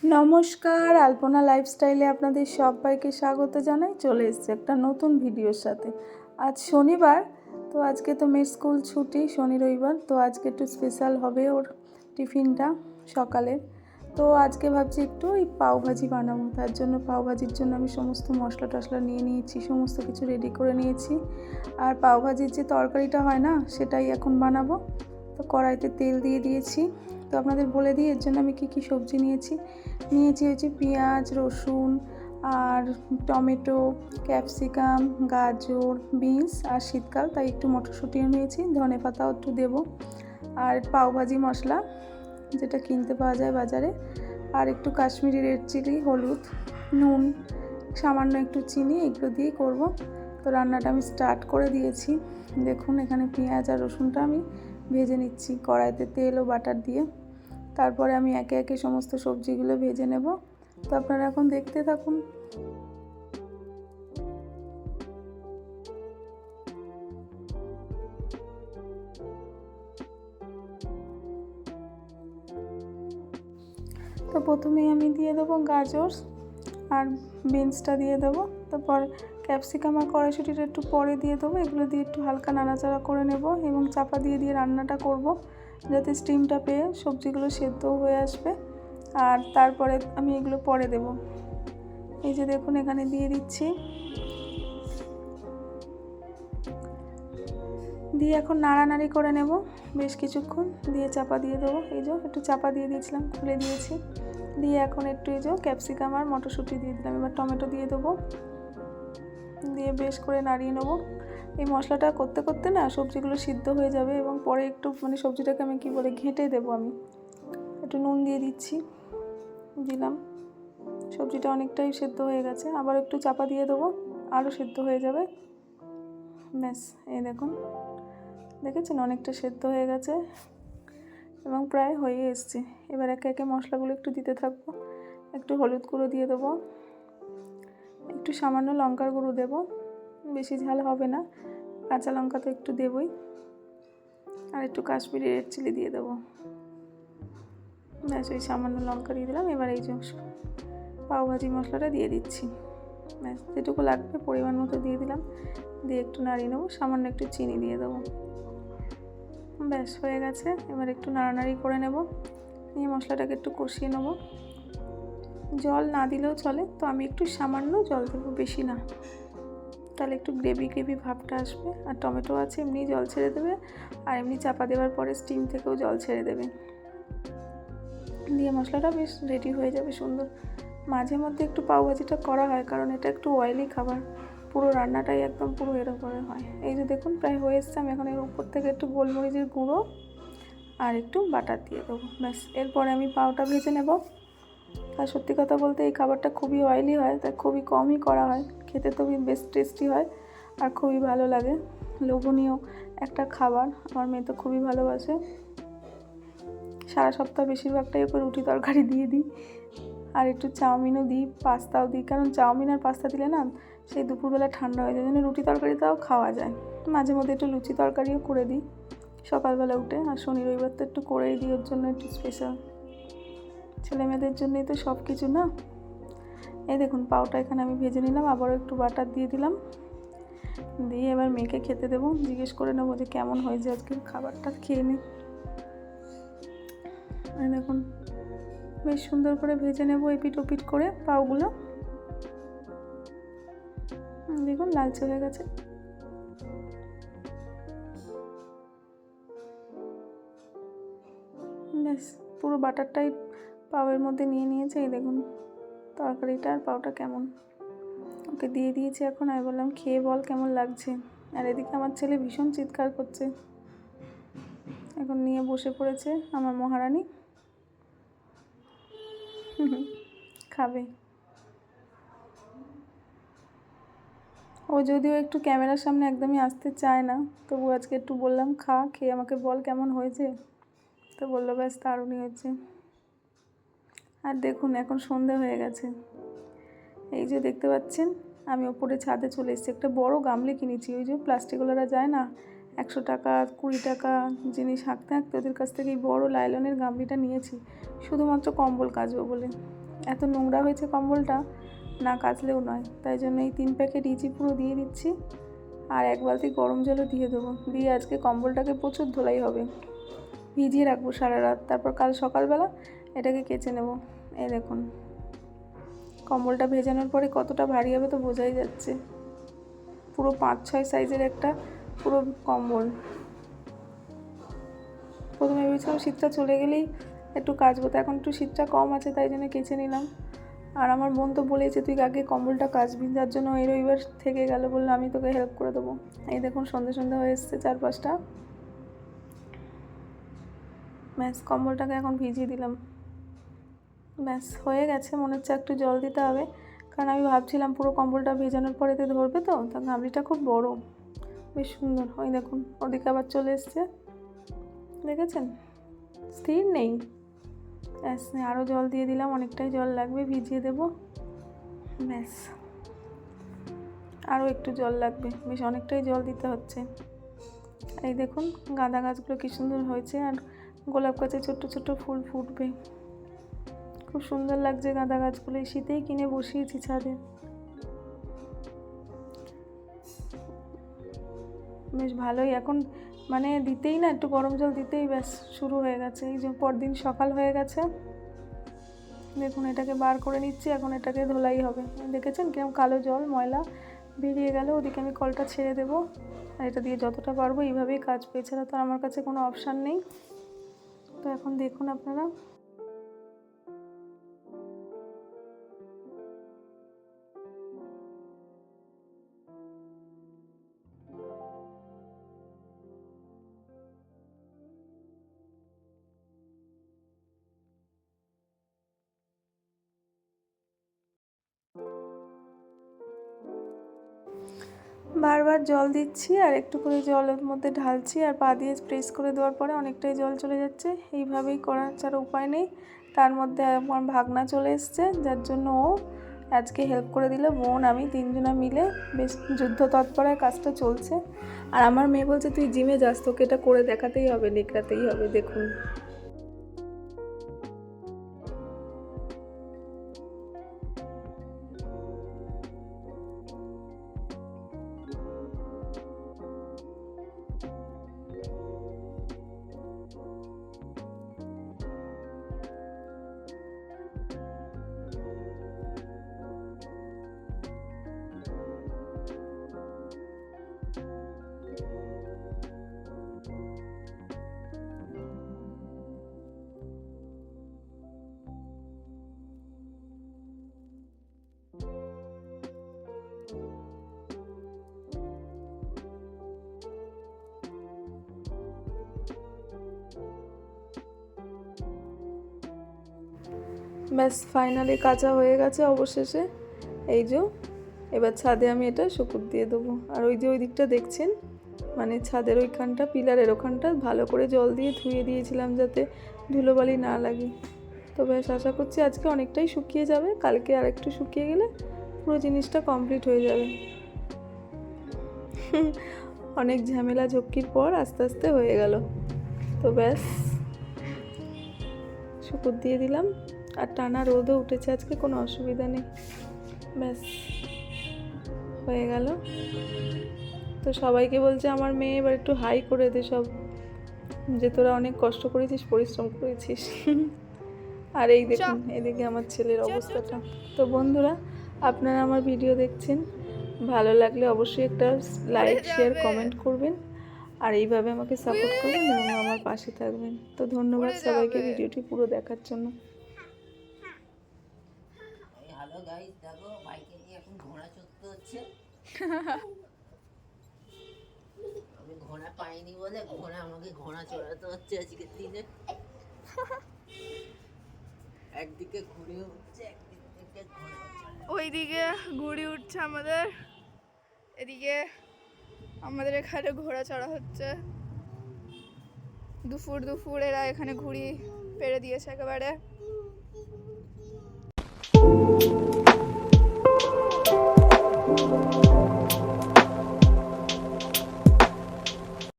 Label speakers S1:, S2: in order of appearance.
S1: নমস্কার, আলপনা লাইফস্টাইলে আপনাদের সবাইকে স্বাগত জানাই। চলে এসেছে একটা নতুন ভিডিওর সাথে। আজ শনিবার, তো আজকে তো মেয়ের স্কুল ছুটি, শনি রবিবার, তো আজকে একটু স্পেশাল হবে ওর টিফিনটা সকালের। তো আজকে ভাবছি একটু ওই পাওভাজি বানাবো। তার জন্য পাওভাজির জন্য আমি সমস্ত মশলা টশলা নিয়ে নিয়েছি, সমস্ত কিছু রেডি করে নিয়েছি। আর পাওভাজির যে তরকারিটা হয় না, সেটাই এখন বানাবো। তো কড়াইতে তেল দিয়ে দিয়েছি। তো আপনাদের বলে দিই এর জন্য আমি কী সবজি নিয়েছি হচ্ছে পেঁয়াজ, রসুন আর টমেটো, ক্যাপসিকাম, গাজর, বিনস আর শীতকাল তাই একটু মটরশুঁটিও নিয়েছি, ধনে পাতাও একটু দেবো, আর পাওভাজি মশলা যেটা কিনতে পাওয়া যায় বাজারে, আর একটু কাশ্মীরি রেড চিলি, হলুদ, নুন, সামান্য একটু চিনি, এগুলো দিয়েই করব। তো রান্নাটা আমি স্টার্ট করে দিয়েছি। দেখুন এখানে পেঁয়াজ আর রসুনটা আমি ভেজে নিচ্ছি কড়াইতে তেল ও বাটার দিয়ে। তারপরে আমি একে একে সমস্ত সবজিগুলো ভেজে নেব। তো আপনারা এখন দেখতে থাকুন। তো প্রথমেই আমি দিয়ে দেবো গাজর আর বিনসটা দিয়ে দেবো। তারপর ক্যাপসিকাম আর কড়াইশুঁটিটা একটু পরে দিয়ে দেবো। এগুলো দিয়ে একটু হালকা নাড়াচাড়া করে নেব এবং চাপা দিয়ে রান্নাটা করব, যাতে স্টিমটা পেয়ে সবজিগুলো সেদ্ধও হয়ে আসবে। আর তারপরে আমি এগুলো পরে দেব। এই যে দেখুন এখানে দিয়ে দিচ্ছি, দিয়ে এখন নাড়ানাড়ি করে নেব বেশ কিছুক্ষণ, দিয়ে চাপা দিয়ে দেবো। এই যে একটু চাপা দিয়ে দিয়েছিলাম, খুলে দিয়েছি। দিয়ে এখন একটু এই যে ক্যাপসিকাম আর মটরশুঁটি দিয়ে দিলাম। এবার টমেটো দিয়ে দেবো, দিয়ে বেশ করে নাড়িয়ে নেবো। এই মশলাটা করতে করতে না সবজিগুলো সিদ্ধ হয়ে যাবে এবং পরে একটু সবজিটাকে আমি ঘেঁটে দেবো। আমি একটু নুন দিয়ে দিচ্ছি, দিলাম। সবজিটা অনেকটাই সেদ্ধ হয়ে গেছে, আবার একটু চাপা দিয়ে দেবো, আরও সেদ্ধ হয়ে যাবে। ব্যাস, এই দেখুন, দেখেছেন অনেকটা সেদ্ধ হয়ে গেছে এবং প্রায় হয়ে এসছে। এবার একে একে মশলাগুলো একটু দিতে থাকবো। একটু হলুদ গুঁড়ো দিয়ে দেবো, একটু সামান্য লঙ্কার গুঁড়ো দেবো, বেশি ঝাল হবে না, কাঁচা লঙ্কা তো একটু দেবই, আর একটু কাশ্মীরি রেড চিলি দিয়ে দেবো। ব্যাস, ওই সামান্য লঙ্কা দিয়ে দিলাম। এবার এই যে পাওভাজি মশলাটা দিয়ে দিচ্ছি, ব্যাস যেটুকু লাগবে পরিমাণ মতো দিয়ে দিলাম। দিয়ে একটু নাড়িয়ে নেবো, সামান্য একটু চিনি দিয়ে দেবো। ব্যাস হয়ে গেছে। এবার একটু নাড়ানাড়ি করে নেব, নিয়ে মশলাটাকে একটু কষিয়ে নেব। জল না দিলেও চলে, তো আমি একটু সামান্য জল দেবো, বেশি না, তাহলে একটু গ্রেভি ভাবটা আসবে। আর টমেটো আছে, এমনি জল ছেড়ে দেবে, আর এমনি চাপা দেওয়ার পরে স্টিম থেকেও জল ছেড়ে দেবে। দিয়ে মশলাটা বেশ রেডি হয়ে যাবে সুন্দর। মাঝে মধ্যে একটু পাওভাজিটা করা হয়, কারণ এটা একটু অয়েলি খাবার, পুরো রান্নাটাই একদম পুরো এরকম হয়। এই যে দেখুন প্রায় হয়ে এসছে। আমি এখন এর উপর থেকে একটু গোলমরিচের গুঁড়ো আর একটু বাটার দিয়ে দেবো। ব্যাস, এরপরে আমি পাওটা ভেজে নেব। আর সত্যি কথা বলতে এই খাবারটা খুবই অয়েলি হয়, তাই খুবই কমই করা হয়। খেতে তো বেশ টেস্টি হয় আর খুবই ভালো লাগে, লোভনীয় একটা খাবার। আমার মেয়ে তো খুবই ভালোবাসে। সারা সপ্তাহ বেশিরভাগটাই ওকে রুটি তরকারি দিয়ে দিই, আর একটু চাউমিনও দিই, পাস্তাও দিই, কারণ চাউমিন আর পাস্তা দিলে না সেই দুপুরবেলা ঠান্ডা হয়ে যায়, জন্য রুটি তরকারিটাও খাওয়া যায়। মাঝে মধ্যে একটু লুচি তরকারিও করে দিই সকালবেলা উঠে। আর শনি রবিবার তো একটু করেই দিই ওর জন্য একটু স্পেশাল, ছেলে মেয়েদের জন্যই তো সব কিছু না। এই দেখুন পাউটা এখানে আমি ভেজে নিলাম, আবারও একটু বাটার দিয়ে দিলাম। দিয়ে এবার মেয়েকে খেতে দেবো, জিজ্ঞেস করে নেবো যে কেমন হয়েছে আজকে খাবারটা, খেয়ে নি। দেখুন বেশ সুন্দর করে ভেজে নেবো এপিট ওপিট করে পাউগুলো। দেখুন লালচে হয়ে গেছে। ব্যাস, পুরো বাটারটাই পাউয়ের মধ্যে নিয়ে নিয়েছে। এই দেখুন তরকারিটা আর পাউটা কেমন। ওকে দিয়ে দিয়েছি এখন, আমি বললাম খেয়ে বল কেমন লাগছে। আর এদিকে আমার ছেলে ভীষণ চিৎকার করছে, এখন নিয়ে বসে পড়েছে আমার মহারানী, খাবে। ও যদিও একটু ক্যামেরার সামনে একদমই আসতে চায় না, তবু আজকে একটু বললাম খা, খেয়ে আমাকে বল কেমন হয়েছে। তো বললো ব্যাস দারুণই হয়েছে। আর দেখুন এখন সন্ধে হয়ে গেছে। এই যে দেখতে পাচ্ছেন আমি ওপরে ছাদে চলে এসেছি। একটা বড় গামলে কিনেছি, ওই যে প্লাস্টিকওয়ালারা যায় না 100 টাকা 20 টাকা জিনিস হাঁকতে হাঁকতে ওদের কাছ থেকে এই বড়ো লাইলনের গামলিটা নিয়েছি শুধুমাত্র কম্বল কাচবো বলে। এত নোংরা হয়েছে কম্বলটা, না কাচলেও নয়, তাই জন্য এই 3 প্যাকেট ইজি পুরো দিয়ে দিচ্ছি। আর 1 বালতি গরম জলও দিয়ে দেবো, দিয়ে আজকে কম্বলটাকে প্রচুর ধোলাই হবে, ভিজিয়ে রাখবো সারা রাত, তারপর কাল সকালবেলা এটাকে কেচে নেব। এই দেখুন কম্বলটা ভেজানোর পরে কতটা ভারী হবে তো বোঝাই যাচ্ছে। পুরো 5-6 সাইজের একটা পুরো কম্বল। প্রথমে ভেবেছিলাম শীতটা চলে গেলেই একটু কাচবো, তো এখন একটু শীতটা কম আছে তাই জন্য কেচে নিলাম। আর আমার বোন তো বলেছে তুই আগে কম্বলটা কাচবি, যার জন্য এই রবিবার থেকে গেল, বললো আমি তোকে হেল্প করে দেবো। এই দেখুন সন্ধ্যে হয়ে এসছে 4-5টা। ব্যাস কম্বলটাকে এখন ভিজিয়ে দিলাম, ব্যাস হয়ে গেছে। মনে হচ্ছে একটু জল দিতে হবে, কারণ আমি ভাবছিলাম পুরো কম্বলটা ভেজানোর পরে এতে ধরবে, তো তা গামলিটা খুব বড়, বেশ সুন্দর। ওই দেখুন ওদিকে আবার চলে এসছে, দেখেছেন স্থির নেই। ব্যাস আরও জল দিয়ে দিলাম, অনেকটাই জল লাগবে, ভিজিয়ে দেবো। ব্যাস আরও একটু জল লাগবে, বেশ অনেকটাই জল দিতে হচ্ছে। এই দেখুন গাঁদা গাছগুলো কী সুন্দর হয়েছে, আর গোলাপ গাছে ছোট্ট ছোট্ট ফুল ফুটবে, খুব সুন্দর লাগছে গাঁদা গাছগুলো। এই শীতেই কিনে বসিয়েছি ছাদে, বেশ ভালোই। এখন মানে দিতেই না, একটু গরম জল দিতেই ব্যাস শুরু হয়ে গেছে। এই যে পরদিন সকাল হয়ে গেছে, দেখুন এটাকে বার করে নিচ্ছি, এখন এটাকে ধোলাই হবে। দেখেছেন কিরকম কালো জল ময়লা বেরিয়ে গেল। ওদিকে আমি কলটা ছেড়ে দেবো, আর এটা দিয়ে যতটা পারবো এইভাবেই কাচবো, এছাড়া তো আমার কাছে কোনো অপশান নেই। তো এখন দেখুন আপনারা বারবার জল দিচ্ছি আর একটু করে জলের মধ্যে ঢালছি, আর পা দিয়ে প্রেস করে দেওয়ার পরে অনেকটাই জল চলে যাচ্ছে। এইভাবেই করার ছাড়া উপায় নেই। তার মধ্যে আমার ভাগনা চলে এসছে, যার জন্য ও আজকে হেল্প করে দিল। বোন আমি 3জনা মিলে বেশ যুদ্ধ তৎপরায় কাজটা চলছে। আর আমার মেয়ে বলছে তুই জিমে যাস, তোকে এটা করে দেখাতেই হবে, দেখাতেই হবে। দেখুন ব্যাস ফাইনালি কাঁচা হয়ে গেছে অবশেষে। এই যে এবার ছাদে আমি এটা শুকুর দিয়ে দেবো। আর ওই যে ওই দিকটা দেখছেন, মানে ছাদের ওইখানটা পিলারের ওখানটা ভালো করে জল দিয়ে ধুয়ে দিয়েছিলাম যাতে ধুলোবালি না লাগে। তো ব্যাস আশা করছি আজকে অনেকটাই শুকিয়ে যাবে, কালকে আর একটু শুকিয়ে গেলে পুরো জিনিসটা কমপ্লিট হয়ে যাবে। অনেক ঝামেলা ঝক্কির পর আস্তে আস্তে হয়ে গেল। তো ব্যাস শুকুর দিয়ে দিলাম, আর টানা রোদও উঠেছে আজকে, কোনো অসুবিধা নেই। ব্যাস হয়ে গেল। তো সবাইকে বলছে আমার মেয়ে এবার একটু হাই করে দে সব, যে তোরা অনেক কষ্ট করেছিস, পরিশ্রম করেছিস। আর এই দেখুন এদিকে আমার ছেলের অবস্থাটা। তো বন্ধুরা আপনারা আমার ভিডিও দেখছেন, ভালো লাগলে অবশ্যই একটা লাইক শেয়ার কমেন্ট করবেন, আর এইভাবে আমাকে সাপোর্ট করবেন এবং আমার পাশে থাকবেন। তো ধন্যবাদ সবাইকে ভিডিওটি পুরো দেখার জন্য।
S2: হ্যালো গাইস, দেখো বাইকে নিয়ে এখন ঘোড়া চড়তে হচ্ছে। আমি ঘোড়া পাইনি বলে আমাকে ঘোড়া চড়াতে হচ্ছে আজকের দিনে। একদিকে ঘুরে উঠছে, একদিকে ঘোড়া
S3: ওইদিকে ঘুড়ি উঠছে আমাদের, এদিকে আমাদের এখানে ঘোড়া চড়া হচ্ছে। দুপুর এরা এখানে ঘুড়ি পেড়ে দিয়েছে একেবারে।